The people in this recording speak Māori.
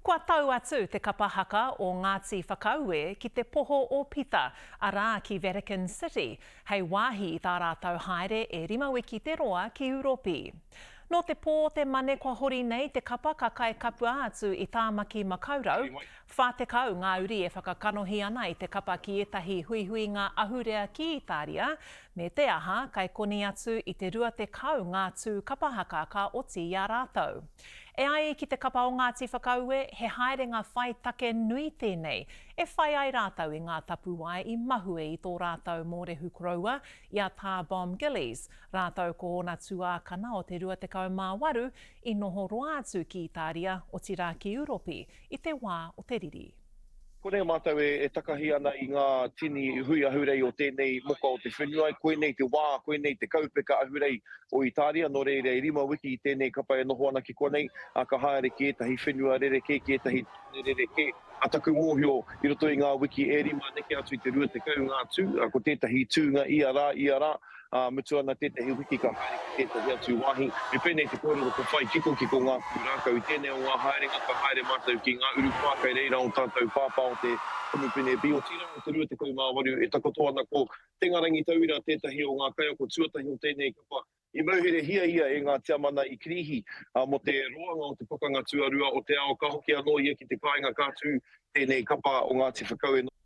Kua tau atu te kapahaka o Ngāti Whakaue ki te poho o Pita, arā ki Vatican City, hei wāhi i tā rātau haere e 5 wiki te roa ki Uropi. No te pō te mane kua hori nei te kapa ka kai kapua atu i tāmaki makaurau, whātekau ngā uri e whakakanohi ana i te kapa ki etahi huihui ngā ahurea ki Itāria, me te aha kai koni atu i te rua te kau ngā tū kapahaka ka oti i a rātau. E ai ki te kapa o Ngāti Whakaue, he haerenga whai take nui tēnei, e whai ai rātau i ngā tapu wai i mahue i tō rātau mōrehu koroua i a tā Bomb Gillies, rātau ko ona tuākana o te 28 i noho roa atu ki Itāria o tira ki Uropi i te wā o te riri. Kone mātou e takahi ana i ngā tini hui ahurei o tēnei moka o te whenua, koe nei te wā, koe nei te kaupeka ahurei o Itāria, no reire 5 wiki i tēnei kapa e noho ana ki konei, a ka haere ki etahi whenua rereke, ki etahi rereke, a taku mōhio i roto i ngā wiki e 5 neke atu i te rua te kau ngā tū, ko tētahi tūnga i a rā, mutu ana tētahi wiki ka haere ki tētahi atu wāhi. Me pēnei te kōrero ka whai kiko ngā pūrākau i tēnei o ngā haerenga ka haere mātou ki ngā uru whākai reira o tātou pāpā o te kumupene bi o tira o te rua te kau mā waru e takoto ana ko Tengarangi Taura tētahi o ngā kaiako tuatahi o tēnei kapa. I mauhere hia e ngā tiamana i Kirihi mo te roanga o te pakanga tuarua o te ao ka hoki anō ia ki te kāinga kātū tēnei kapa o Ngāti Whakaue